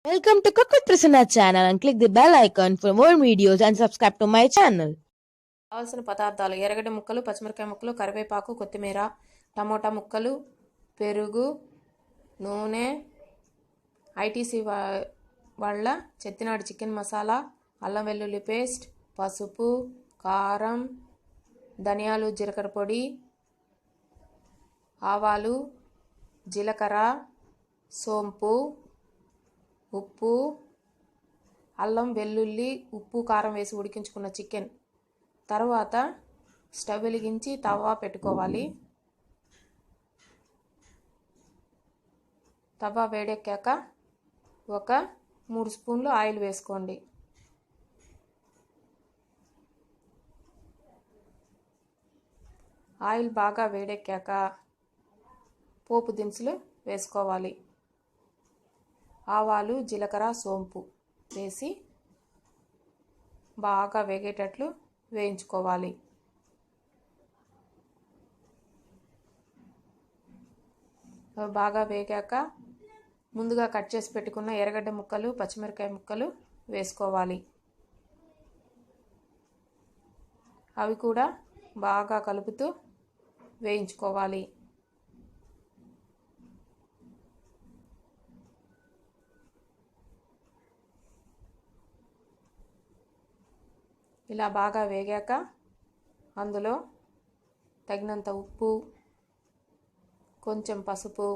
Welcome to Cook with Prasanna channel and click the bell icon for more videos and subscribe to my channel. కావాల్సిన పదార్థాలు ఎర్రగడ్డ ముక్కలు, పచ్చిమిరపకాయ ముక్కలు, కరివేపాకు, కొత్తిమీర, టమోటా ముక్కలు, పెరుగు, నూనె, ఐటీసీ వాళ్ళ చెత్తినాడు చికెన్ మసాలా, అల్లం వెల్లుల్లి పేస్ట్, పసుపు, కారం, ధనియాలు జీలకర్ర పొడి, ఆవాలు, జీలకర్ర, సోంపు, ఉప్పు, అల్లం వెల్లుల్లి ఉప్పు కారం వేసి ఉడికించుకున్న చికెన్. తర్వాత స్టవ్ వెలిగించి తవా పెట్టుకోవాలి. తవా వేడెక్కాక ఒక 3 స్పూన్లు ఆయిల్ వేసుకోండి. ఆయిల్ బాగా వేడెక్కాక పోపు దినుసులు వేసుకోవాలి. ఆవాలు, జీలకర్ర, సోంపు వేసి బాగా వేగేటట్లు వేయించుకోవాలి. అవి బాగా వేగాక ముందుగా కట్ చేసి పెట్టుకున్న ఎర్రగడ్డ ముక్కలు, పచ్చిమిరపకాయ ముక్కలు వేసుకోవాలి. అవి కూడా బాగా కలుపుతూ వేయించుకోవాలి. ఇలా బాగా వేగాక అందులో తగినంత ఉప్పు, కొంచెం పసుపు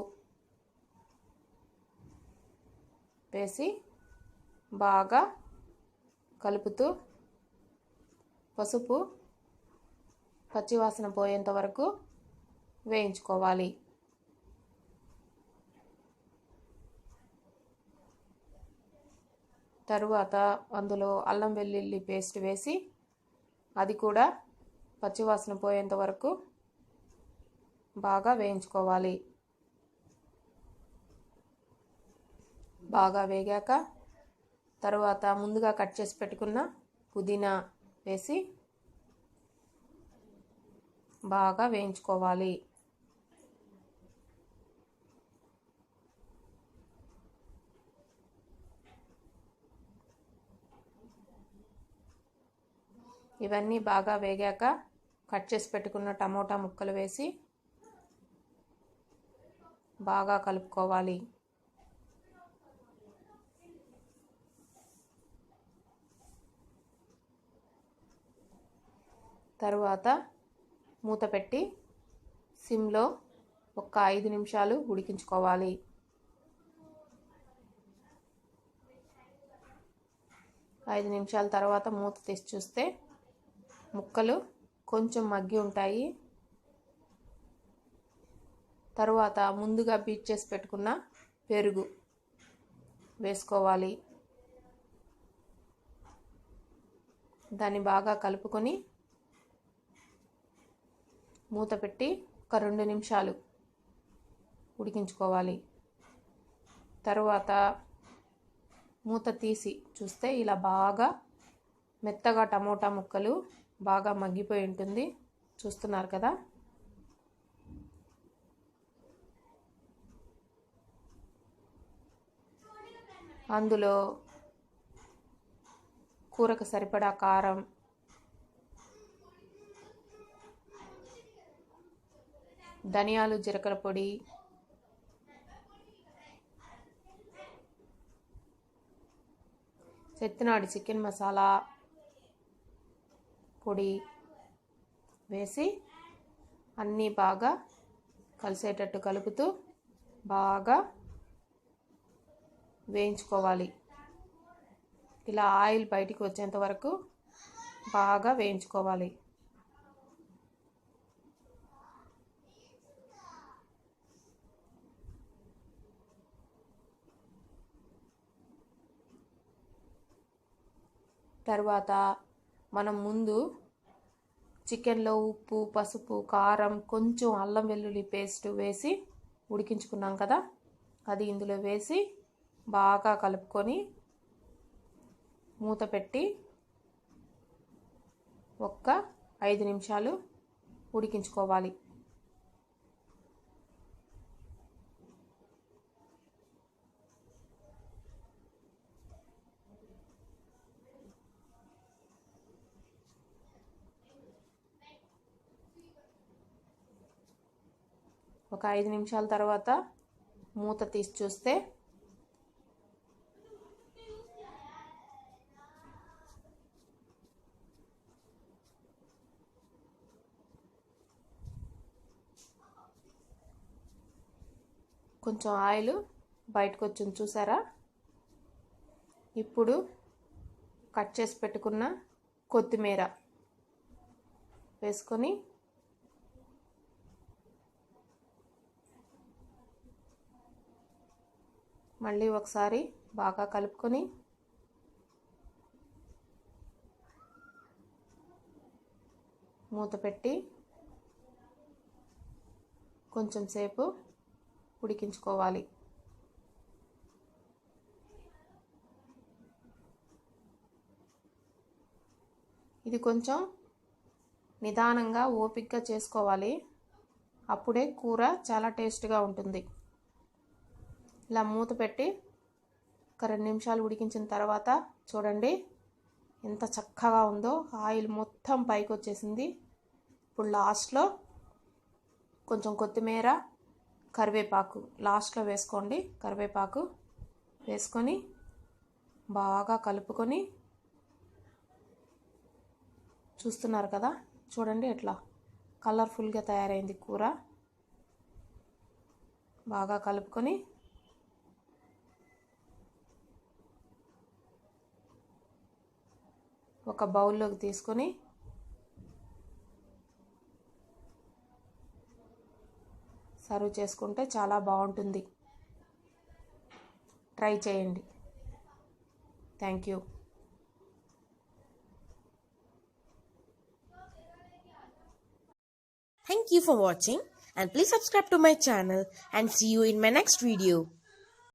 వేసి బాగా కలుపుతూ పసుపు పచ్చివాసన పోయేంత వరకు వేయించుకోవాలి. తరువాత అందులో అల్లం వెల్లుల్లి పేస్ట్ వేసి అది కూడా పచ్చివాసన పోయేంత వరకు బాగా వేయించుకోవాలి. బాగా వేగాక తరువాత ముందుగా కట్ చేసి పెట్టుకున్న పుదీనా వేసి బాగా వేయించుకోవాలి. ఇవన్నీ బాగా వేగాక కట్ చేసి పెట్టుకున్న టమోటా ముక్కలు వేసి బాగా కలుపుకోవాలి. తరువాత మూత పెట్టి సిమ్లో ఒక 5 నిమిషాలు ఉడికించుకోవాలి. 5 నిమిషాల తర్వాత మూత తీసి చూస్తే ముక్కలు కొంచెం మగ్గి ఉంటాయి. తరువాత ముందుగా బీట్ చేసి పెట్టుకున్న పెరుగు వేసుకోవాలి. దాన్ని బాగా కలుపుకొని మూత పెట్టి ఒక 2 నిమిషాలు ఉడికించుకోవాలి. తరువాత మూత తీసి చూస్తే ఇలా బాగా మెత్తగా టమోటా ముక్కలు బాగా మగ్గిపోయి ఉంటుంది. చూస్తున్నారు కదా. అందులో కూరకు సరిపడా కారం, ధనియాలు జీలకర్ర పొడి, చెత్తినాడు చికెన్ మసాలా పొడి వేసి అన్నీ బాగా కలిసేటట్టు కలుపుతూ బాగా వేయించుకోవాలి. ఇలా ఆయిల్ బయటికి వచ్చేంత వరకు బాగా వేయించుకోవాలి. తర్వాత మనం ముందు చికెన్లో ఉప్పు, పసుపు, కారం, కొంచెం అల్లం వెల్లుల్లి పేస్ట్ వేసి ఉడికించుకున్నాం కదా, అది ఇందులో వేసి బాగా కలుపుకొని మూత పెట్టి ఒక్క 5 నిమిషాలు ఉడికించుకోవాలి. ఒక 5 నిమిషాల తర్వాత మూత తీసి చూస్తే కొంచెం ఆయిల్ బయటకు వచ్చింది చూసారా. ఇప్పుడు కట్ చేసి పెట్టుకున్న కొత్తిమీర వేసుకొని మళ్ళీ ఒకసారి బాగా కలుపుకొని మూత పెట్టి కొంచెం సేపు ఉడికించుకోవాలి. ఇది కొంచెం నిదానంగా ఓపికగా చేసుకోవాలి, అప్పుడే కూర చాలా టేస్ట్గా ఉంటుంది. ఇలా మూత పెట్టి ఒక 2 నిమిషాలు ఉడికించిన తర్వాత చూడండి ఎంత చక్కగా ఉందో, ఆయిల్ మొత్తం పైకి వచ్చేసింది. ఇప్పుడు లాస్ట్లో కొంచెం కొత్తిమీర, కరివేపాకు లాస్ట్లో వేసుకోండి. కరివేపాకు వేసుకొని బాగా కలుపుకొని చూస్తున్నారు కదా, చూడండి ఎట్లా కలర్ఫుల్గా తయారైంది కూర. బాగా కలుపుకొని ఒక బౌల్లోకి తీసుకొని సర్వ్ చేసుకుంటే చాలా బాగుంటుంది. ట్రై చేయండి. Thank you. Thank you for watching and please subscribe to my channel and see you in my next video.